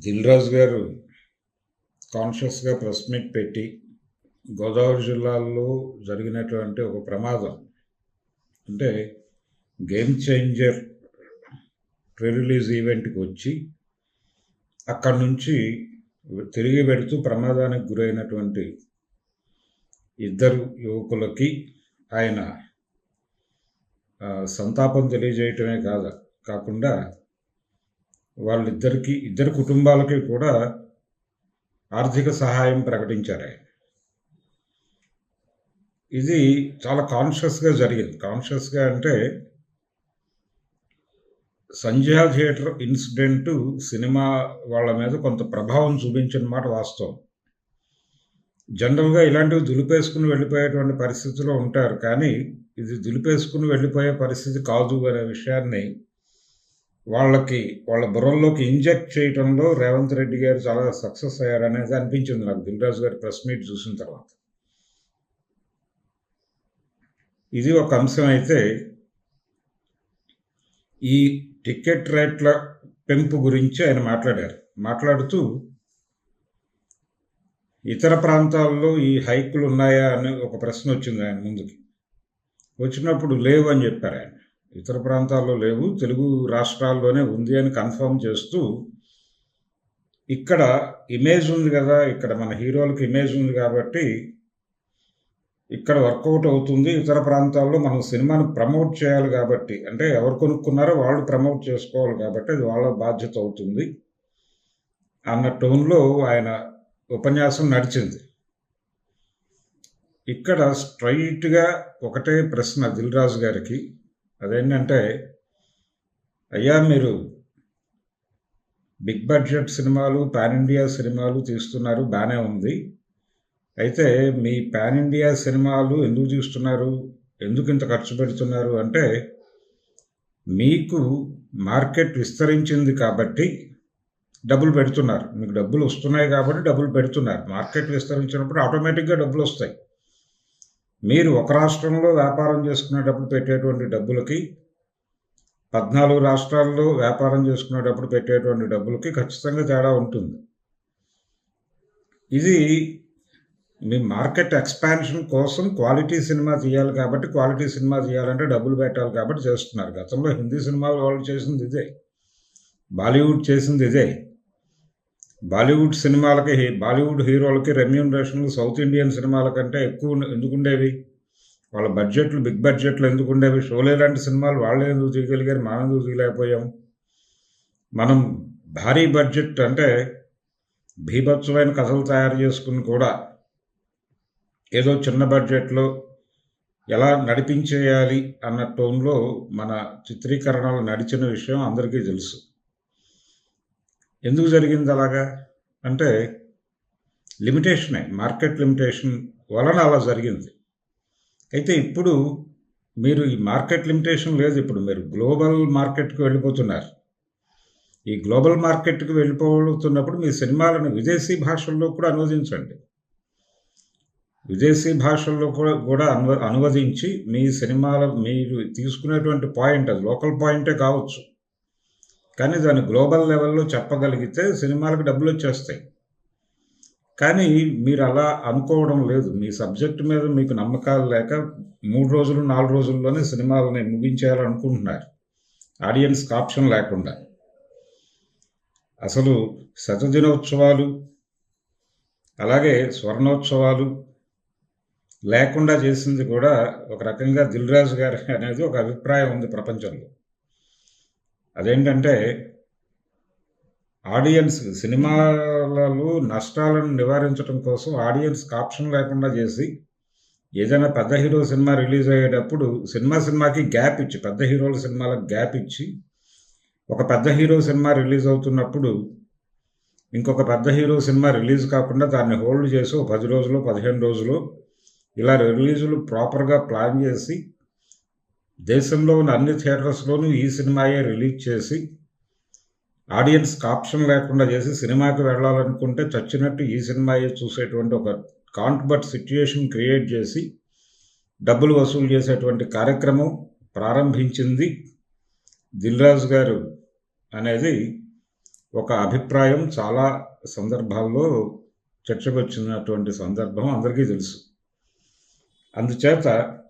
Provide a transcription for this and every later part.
దిల్ రాజు గారు కాన్షియస్గా press meet పెట్టి గోదావరి జిల్లాలో జరిగినటువంటి ఒక ప్రమాదం అంటే గేమ్ చేంజర్ ప్రీ రిలీజ్ ఈవెంట్కి వచ్చి అక్కడి నుంచి తిరిగి పెడుతూ ప్రమాదానికి గురైనటువంటి ఇద్దరు యువకులకి ఆయన సంతాపం తెలియజేయటమే కాకుండా వాళ్ళిద్దరికి ఇద్దరు కుటుంబాలకి కూడా ఆర్థిక సహాయం ప్రకటించారు ఆయన. ఇది చాలా కాన్షియస్గా జరిగింది. కాన్షియస్గా అంటే సంధ్యా థియేటర్ ఇన్సిడెంట్ సినిమా వాళ్ళ మీద కొంత ప్రభావం చూపించిన మాట వాస్తవం. జనరల్గా ఇలాంటివి దులిపేసుకుని వెళ్ళిపోయేటువంటి పరిస్థితిలో ఉంటారు, కానీ ఇది దులిపేసుకుని వెళ్ళిపోయే పరిస్థితి కాదు అనే విషయాన్ని వాళ్ళ బుర్రల్లోకి ఇంజెక్ట్ చేయడంలో రేవంత్ రెడ్డి గారు చాలా సక్సెస్ అయ్యారనేది అనిపించింది నాకు దిల్ రాజు గారి ప్రెస్ మీట్ చూసిన తర్వాత. ఇది ఒక అంశం అయితే, ఈ టికెట్ రేట్ల పెంపు గురించి ఆయన మాట్లాడుతూ ఇతర ప్రాంతాల్లో ఈ హైకులు ఉన్నాయా అని ఒక ప్రశ్న వచ్చింది ఆయన ముందుకి. వచ్చినప్పుడు లేవు అని చెప్పారు ఆయన. ఇతర ప్రాంతాల్లో లేవు, తెలుగు రాష్ట్రాల్లోనే ఉంది అని కన్ఫర్మ్ చేస్తూ, ఇక్కడ ఇమేజ్ ఉంది కదా, ఇక్కడ మన హీరోలకు ఇమేజ్ ఉంది కాబట్టి ఇక్కడ వర్కౌట్ అవుతుంది, ఇతర ప్రాంతాల్లో మనం సినిమాను ప్రమోట్ చేయాలి కాబట్టి, అంటే ఎవరు కొనుక్కున్నారో వాళ్ళు ప్రమోట్ చేసుకోవాలి కాబట్టి అది వాళ్ళ బాధ్యత అవుతుంది అన్న టోన్లో ఆయన ఉపన్యాసం నడిచింది. ఇక్కడ స్ట్రైట్గా ఒకటే ప్రశ్న దిల్ రాజు గారికి, అదేంటంటే, అయ్యా మీరు బిగ్ బడ్జెట్ సినిమాలు పాన్ ఇండియా సినిమాలు తీస్తున్నారు, బాగానే ఉంది, అయితే మీ పాన్ ఇండియా సినిమాలు ఎందుకు తీస్తున్నారు, ఎందుకు ఇంత ఖర్చు పెడుతున్నారు అంటే, మీకు మార్కెట్ విస్తరించింది కాబట్టి డబ్బులు పెడుతున్నారు, మీకు డబ్బులు వస్తున్నాయి కాబట్టి డబ్బులు పెడుతున్నారు. మార్కెట్ విస్తరించినప్పుడు ఆటోమేటిక్గా డబ్బులు వస్తాయి. మీరు ఒక రాష్ట్రంలో వ్యాపారం చేసుకునేటప్పుడు పెట్టేటువంటి డబ్బులకి 14 రాష్ట్రాల్లో వ్యాపారం చేసుకునేటప్పుడు పెట్టేటువంటి డబ్బులకి ఖచ్చితంగా తేడా ఉంటుంది. ఇది మీ మార్కెట్ ఎక్స్పాన్షన్ కోసం క్వాలిటీ సినిమా తీయాలి కాబట్టి, క్వాలిటీ సినిమా తీయాలంటే డబ్బులు పెట్టాలి కాబట్టి చేస్తున్నారు. గతంలో హిందీ సినిమాలు వాళ్ళు చేసింది ఇదే, బాలీవుడ్ చేసింది ఇదే. బాలీవుడ్ సినిమాలకి, బాలీవుడ్ హీరోలకి రెమ్యూనరేషన్లు సౌత్ ఇండియన్ సినిమాల కంటే ఎక్కువ ఎందుకు ఉండేవి? వాళ్ళ బడ్జెట్లు బిగ్ బడ్జెట్లు ఎందుకు ఉండేవి? షోలే లాంటి సినిమాలు వాళ్ళే ఎందుకు తీయగలిగారు, మనం ఎందుకు తీయలేకపోయాం? మనం భారీ బడ్జెట్ అంటే భీభత్సమైన కథలు తయారు చేసుకుని కూడా ఏదో చిన్న బడ్జెట్లో ఎలా నడిపించేయాలి అన్న టోన్లో మన చిత్రీకరణలు నడిచిన విషయం అందరికీ తెలుసు. ఎందుకు జరిగింది అలాగా అంటే లిమిటేషనే, మార్కెట్ లిమిటేషన్ వలన అలా జరిగింది. అయితే ఇప్పుడు మీరు ఈ మార్కెట్ లిమిటేషన్ లేదు, ఇప్పుడు మీరు గ్లోబల్ మార్కెట్కి వెళ్ళిపోతున్నారు. ఈ గ్లోబల్ మార్కెట్కి వెళ్ళిపోతున్నప్పుడు మీ సినిమాలను విదేశీ భాషల్లో కూడా అనువదించండి. విదేశీ భాషల్లో కూడా అనువదించి మీ సినిమాల మీరు తీసుకునేటువంటి పాయింట్, అది లోకల్ పాయింటే కావచ్చు, కానీ దాన్ని గ్లోబల్ లెవెల్లో చెప్పగలిగితే సినిమాలకు డబ్బులు వచ్చేస్తాయి. కానీ మీరు అలా అనుకోవడం లేదు. మీ సబ్జెక్టు మీద మీకు నమ్మకాలు లేక 3 రోజులు 4 రోజుల్లోనే సినిమాలని ముగించేయాలనుకుంటున్నారు, ఆడియన్స్కి ఆప్షన్ లేకుండా. అసలు శతదినోత్సవాలు అలాగే స్వర్ణోత్సవాలు లేకుండా చేసింది కూడా ఒక రకంగా దిల్ రాజు గారు అనేది ఒక అభిప్రాయం ఉంది ప్రపంచంలో. అదేంటంటే, ఆడియన్స్ సినిమాలలో నష్టాలను నివారించడం కోసం ఆడియన్స్కి ఆప్షన్ లేకుండా చేసి, ఏదైనా పెద్ద హీరో సినిమా రిలీజ్ అయ్యేటప్పుడు సినిమాకి గ్యాప్ ఇచ్చి, పెద్ద హీరోల సినిమాలకు గ్యాప్ ఇచ్చి, ఒక పెద్ద హీరో సినిమా రిలీజ్ అవుతున్నప్పుడు ఇంకొక పెద్ద హీరో సినిమా రిలీజ్ కాకుండా దాన్ని హోల్డ్ చేసి 10 రోజులు 15 రోజులు ఇలా రిలీజులు ప్రాపర్గా ప్లాన్ చేసి దేశంలో ఉన్న అన్ని థియేటర్స్లోనూ ఈ సినిమాయే రిలీజ్ చేసి ఆడియన్స్కి ఆప్షన్ లేకుండా చేసి, సినిమాకి వెళ్ళాలనుకుంటే చచ్చినట్టు ఈ సినిమాయే చూసేటువంటి ఒక కాంట్ బట్ సిచ్యుయేషన్ క్రియేట్ చేసి డబ్బులు వసూలు చేసేటువంటి కార్యక్రమం ప్రారంభించింది దిల్ రాజు గారు అనేది ఒక అభిప్రాయం చాలా సందర్భాల్లో చర్చకు వచ్చినటువంటి సందర్భం అందరికీ తెలుసు. అందుచేత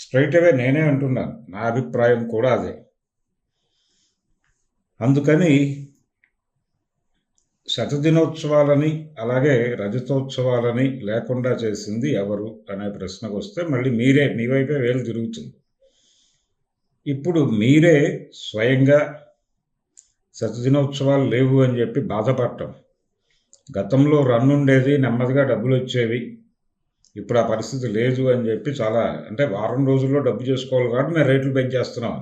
స్ట్రైట్ అవే నేనే అంటున్నాను, నా అభిప్రాయం కూడా అదే. అందుకని శతదినోత్సవాలని అలాగే రజతోత్సవాలని లేకుండా చేసింది ఎవరు అనే ప్రశ్నకు వస్తే మళ్ళీ మీ వైపే వేలు తిరుగుతుంది. ఇప్పుడు మీరే స్వయంగా శతదినోత్సవాలు లేవు అని చెప్పి బాధపడటం, గతంలో రన్నుండేది, నెమ్మదిగా డబ్బులు వచ్చేవి, ఇప్పుడు ఆ పరిస్థితి లేదు అని చెప్పి చాలా, అంటే వారం రోజుల్లో డబ్బు చేసుకోవాలి కాబట్టి మేము రేట్లు పెంచేస్తున్నాం.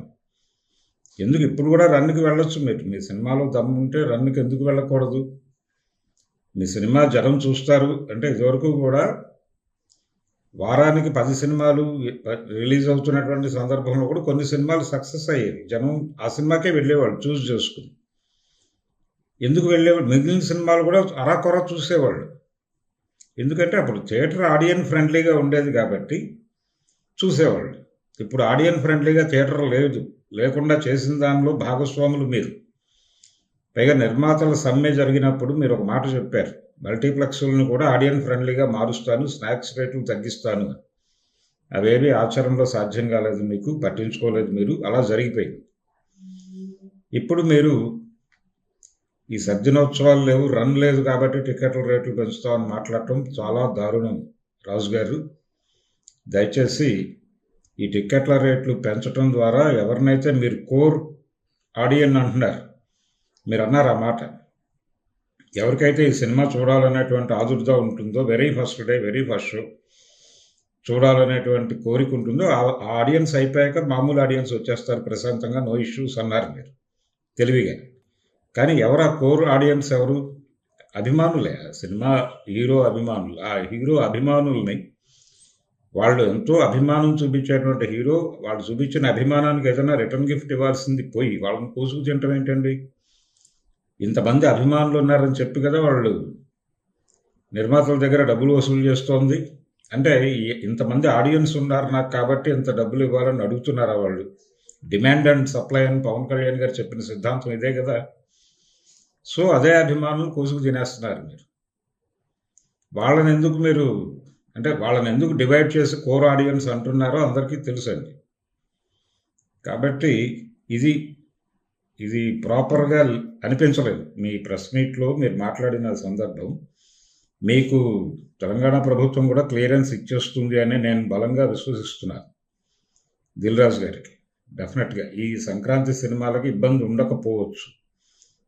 ఎందుకు ఇప్పుడు కూడా రన్నుకి వెళ్ళొచ్చు మీరు, మీ సినిమాలో దమ్ము ఉంటే రన్నుకి ఎందుకు వెళ్ళకూడదు? మీ సినిమా జనం చూస్తారు. అంటే ఇదివరకు కూడా వారానికి 10 సినిమాలు రిలీజ్ అవుతున్నటువంటి సందర్భంలో కూడా కొన్ని సినిమాలు సక్సెస్ అయ్యేవి, జనం ఆ సినిమాకే వెళ్ళేవాళ్ళు చూస్ చేసుకుని. ఎందుకు వెళ్ళేవాళ్ళు? మిగిలిన సినిమాలు కూడా అరాకొర చూసేవాళ్ళు. ఎందుకంటే అప్పుడు థియేటర్ ఆడియన్ ఫ్రెండ్లీగా ఉండేది కాబట్టి చూసేవాళ్ళు. ఇప్పుడు ఆడియన్ ఫ్రెండ్లీగా థియేటర్ లేదు, లేకుండా చేసిన దానిలో భాగస్వాములు మీరు. పైగా నిర్మాతల సమ్మె జరిగినప్పుడు మీరు ఒక మాట చెప్పారు, మల్టీప్లెక్స్లను కూడా ఆడియన్ ఫ్రెండ్లీగా మారుస్తాను, స్నాక్స్ రేట్లు తగ్గిస్తాను. అవేవి ఆచరణలో సాధ్యం కాలేదు, మీకు పట్టించుకోలేదు మీరు, అలా జరిగిపోయింది. ఇప్పుడు మీరు ఈ సద్దినోత్సవాలు లేవు, రన్ లేదు కాబట్టి టికెట్ల రేట్లు పెంచుతామని మాట్లాడటం చాలా దారుణం. రాజు గారు, దయచేసి ఈ టికెట్ల రేట్లు పెంచడం ద్వారా ఎవరినైతే మీరు కోర్ ఆడియన్ అంటున్నారు, మీరు అన్నారు ఆ మాట, ఎవరికైతే ఈ సినిమా చూడాలనేటువంటి ఆదుర్దా ఉంటుందో, very first day very first show చూడాలనేటువంటి కోరిక ఉంటుందో, ఆ ఆడియన్స్ అయిపోయాక మామూలు ఆడియన్స్ వచ్చేస్తారు ప్రశాంతంగా, నో ఇష్యూస్ అన్నారు మీరు తెలివిగా. కానీ ఎవరు ఆ కోర్ ఆడియన్స్? ఎవరు? అభిమానులే, సినిమా హీరో అభిమానులు. ఆ హీరో అభిమానుల్ని, వాళ్ళు ఎంతో అభిమానం చూపించేటువంటి హీరో, వాళ్ళు చూపించిన అభిమానానికి ఏదైనా రిటర్న్ గిఫ్ట్ ఇవ్వాల్సింది పోయి వాళ్ళని కోసుకు తింటాం ఏంటండి? ఇంతమంది అభిమానులు ఉన్నారని చెప్పి కదా వాళ్ళు నిర్మాతల దగ్గర డబ్బులు వసూలు చేస్తోంది. అంటే ఇంతమంది ఆడియన్స్ ఉన్నారు నాకు కాబట్టి ఇంత డబ్బులు ఇవ్వాలని అడుగుతున్నారా వాళ్ళు? డిమాండ్ అండ్ సప్లై అని పవన్ కళ్యాణ్ గారు చెప్పిన సిద్ధాంతం ఇదే కదా. సో అదే అభిమానులు కోసుకు తినేస్తున్నారు మీరు. వాళ్ళని ఎందుకు మీరు, అంటే వాళ్ళని ఎందుకు డివైడ్ చేసి కోర్ ఆడియన్స్ అంటున్నారో అందరికీ తెలుసండి. కాబట్టి ఇది ప్రాపర్గా అనిపించలేదు. మీ ప్రెస్ మీట్లో మీరు మాట్లాడిన సందర్భం, మీకు తెలంగాణ ప్రభుత్వం కూడా క్లియరెన్స్ ఇచ్చేస్తుంది అని నేను బలంగా విశ్వసిస్తున్నాను. దిల్ రాజు గారికి డెఫినెట్గా ఈ సంక్రాంతి సినిమాలకి ఇబ్బంది ఉండకపోవచ్చు.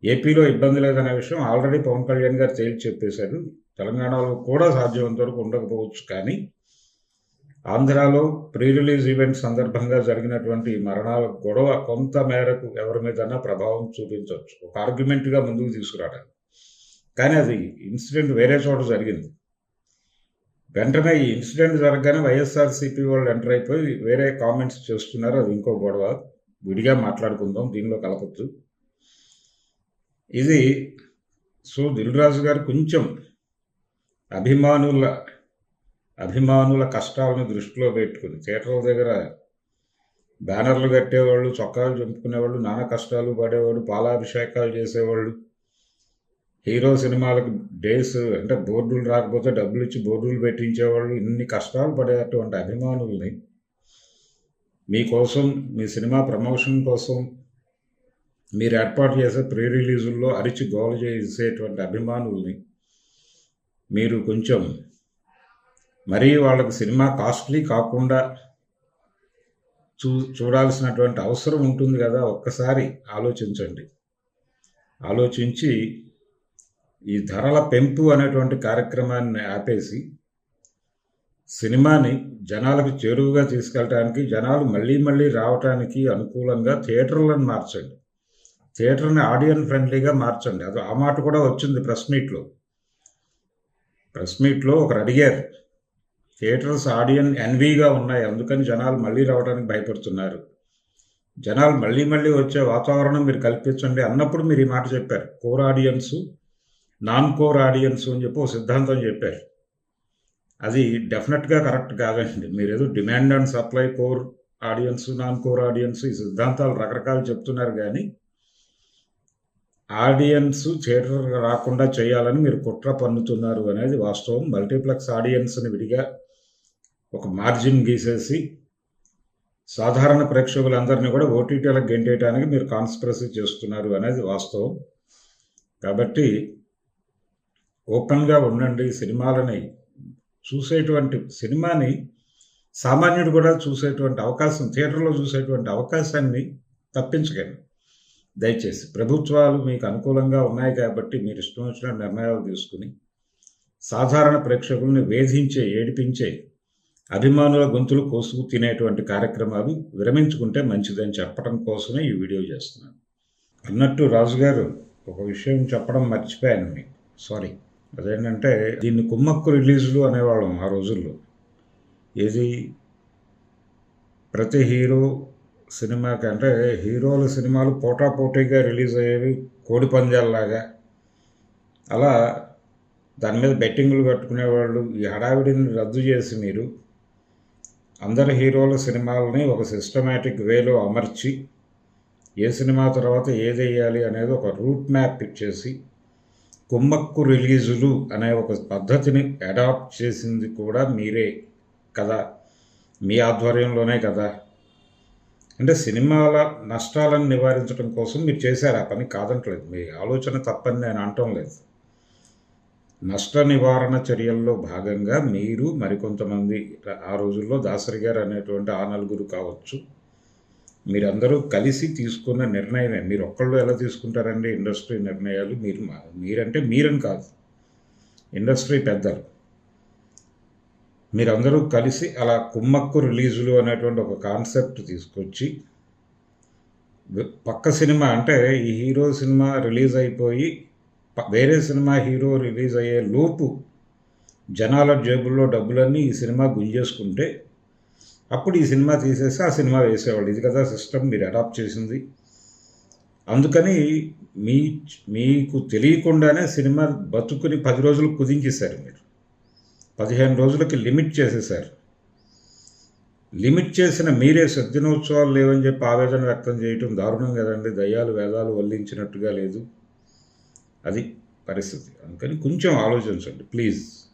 ఏపీలో ఇబ్బంది లేదనే విషయం ఆల్రెడీ పవన్ కళ్యాణ్ గారు తేల్చి చెప్పేశారు. తెలంగాణలో కూడా సాధ్యమైనంత వరకు ఉండకపోవచ్చు. కానీ ఆంధ్రాలో ప్రీ రిలీజ్ ఈవెంట్ సందర్భంగా జరిగినటువంటి మరణాల గొడవ కొంత మేరకు ఎవరి మీదన్నా ప్రభావం చూపించవచ్చు, ఒక ఆర్గ్యుమెంట్గా ముందుకు తీసుకురావడానికి. కానీ అది ఇన్సిడెంట్ వేరే చోట జరిగింది. వెంటనే ఈ ఇన్సిడెంట్ జరగగానే వైఎస్ఆర్సీపీ వాళ్ళు ఎంటర్ అయిపోయి వేరే కామెంట్స్ చేస్తున్నారు. అది ఇంకో గొడవ, విడిగా మాట్లాడుకుందాం, దీనిలో కలపొద్దు ఇది. సో దిల్ రాజు గారు కొంచెం అభిమానుల కష్టాలను దృష్టిలో పెట్టుకుని, థియేటర్ల దగ్గర బ్యానర్లు కట్టేవాళ్ళు, చొక్కాలు చంపుకునేవాళ్ళు, నానా కష్టాలు పడేవాళ్ళు, పాలాభిషేకాలు చేసేవాళ్ళు, హీరో సినిమాలకు డేస్ అంటే బోర్డులు రాకపోతే డబ్బులు ఇచ్చి బోర్డులు పెట్టించేవాళ్ళు, ఇన్ని కష్టాలు పడేటువంటి అభిమానుల్ని మీకోసం, మీ సినిమా ప్రమోషన్ కోసం మీరు ఏర్పాటు చేసే ప్రీ రిలీజుల్లో అరిచి గోల చేసేటువంటి అభిమానుల్ని మీరు కొంచెం మరీ వాళ్ళకి సినిమా కాస్ట్లీ కాకుండా చూడాల్సినటువంటి అవసరం ఉంటుంది కదా. ఒక్కసారి ఆలోచించండి. ఆలోచించి ఈ ధరల పెంపు అనేటువంటి కార్యక్రమాన్ని ఆపేసి సినిమాని జనాలకు చేరువుగా తీసుకెళ్ళటానికి, జనాలు మళ్ళీ మళ్ళీ రావటానికి అనుకూలంగా థియేటర్లను మార్చండి, థియేటర్ని ఆడియన్ ఫ్రెండ్లీగా మార్చండి. అది ఆ మాట కూడా వచ్చింది ప్రెస్ మీట్లో ఒకరు అడిగారు, థియేటర్స్ ఆడియన్ ఎన్వీగా ఉన్నాయి, అందుకని జనాలు మళ్ళీ రావడానికి భయపడుతున్నారు, జనాలు మళ్ళీ మళ్ళీ వచ్చే వాతావరణం మీరు కల్పించండి అన్నప్పుడు మీరు ఈ మాట చెప్పారు. Core audience, non core audience అని చెప్పి ఒక సిద్ధాంతం చెప్పారు. అది డెఫినెట్గా కరెక్ట్ కాదండి. మీరు ఏదో demand and supply, core audience, non core audience, ఈ సిద్ధాంతాలు రకరకాలు చెప్తున్నారు. కానీ ఆడియన్స్ థియేటర్ రాకుండా చేయాలని మీరు కుట్ర పన్నుతున్నారు అనేది వాస్తవం. మల్టీప్లెక్స్ ఆడియన్స్ని విడిగా ఒక మార్జిన్ గీసేసి సాధారణ ప్రేక్షకులందరినీ కూడా ఓటీటీలకు గెంటేయడానికి మీరు కాన్స్పిరసీ చేస్తున్నారు అనేది వాస్తవం. కాబట్టి ఓపెన్గా ఉండండి. సినిమాలని చూసేటువంటి సినిమాని సామాన్యుడు కూడా చూసేటువంటి అవకాశం, థియేటర్లో చూసేటువంటి అవకాశాన్ని తప్పించకండి దయచేసి. ప్రభుత్వాలు మీకు అనుకూలంగా ఉన్నాయి కాబట్టి మీరు ఇష్టం వచ్చిన నిర్ణయాలు తీసుకుని సాధారణ ప్రేక్షకుల్ని వేధించే, ఏడిపించే, అభిమానుల గొంతులు కోసుకు తినేటువంటి కార్యక్రమాలు విరమించుకుంటే మంచిదని చెప్పడం కోసమే ఈ వీడియో చేస్తున్నాను. అన్నట్టు రాజుగారు ఒక విషయం చెప్పడం మర్చిపోయాను మీకు, సారీ. అదేంటంటే దీన్ని కుమ్మక్కు రిలీజులు అనేవాళ్ళం ఆ రోజుల్లో. ఏది ప్రతి హీరో సినిమాకి, అంటే హీరోల సినిమాలు పోటాపోటీగా రిలీజ్ అయ్యేవి కోడి పందాలలాగా. అలా దాని మీద బెట్టింగ్లు కట్టుకునేవాళ్ళు. ఈ హడావిడిని రద్దు చేసి మీరు అందరి హీరోల సినిమాలని ఒక సిస్టమేటిక్ వేలో అమర్చి ఏ సినిమా తర్వాత ఏది వేయాలి అనేది ఒక రూట్ మ్యాప్ ఇచ్చేసి కుమ్మక్కు రిలీజులు అనే ఒక పద్ధతిని అడాప్ట్ చేసింది కూడా మీరే కదా, మీ ఆధ్వర్యంలోనే కదా. అంటే సినిమాల నష్టాలను నివారించడం కోసం మీరు చేశారు ఆ పని, కాదంటలేదు. మీ ఆలోచన తప్పని నేను అనటం లేదు. నష్ట నివారణ చర్యల్లో భాగంగా మీరు మరికొంతమంది, ఆ రోజుల్లో దాసరి గారు అనేటువంటి ఆ నలుగురు కావచ్చు, మీరందరూ కలిసి తీసుకున్న నిర్ణయమే. మీరు ఒక్కళ్ళు ఎలా తీసుకుంటారండి ఇండస్ట్రీ నిర్ణయాలు? మీరంటే మీరని కాదు, ఇండస్ట్రీ పెద్దలు మీరందరూ కలిసి అలా కుమ్మక్కు రిలీజులు అనేటువంటి ఒక కాన్సెప్ట్ తీసుకొచ్చి పక్క సినిమా, అంటే ఈ హీరో సినిమా రిలీజ్ అయిపోయి వేరే సినిమా హీరో రిలీజ్ అయ్యే లోపు జనాల జేబుల్లో డబ్బులన్నీ ఈ సినిమా గుంజేసుకుంటే అప్పుడు ఈ సినిమా తీసేసి ఆ సినిమా వేసేవాళ్ళు. ఇది కదా సిస్టమ్ మీరు అడాప్ట్ చేసింది. అందుకని మీకు తెలియకుండానే సినిమా బతుకుని 10 రోజులు కుదించేశారు. మీరు 15 రోజులకి లిమిట్ చేసేశారు. లిమిట్ చేసిన మీరే సద్దినోత్సవాలు లేవని చెప్పి ఆవేదన వ్యక్తం చేయటం దారుణం కదండి. దయ్యాలు వేదాలు వల్లించినట్టుగా లేదు అది పరిస్థితి. అందుకని కొంచెం ఆలోచించండి ప్లీజ్.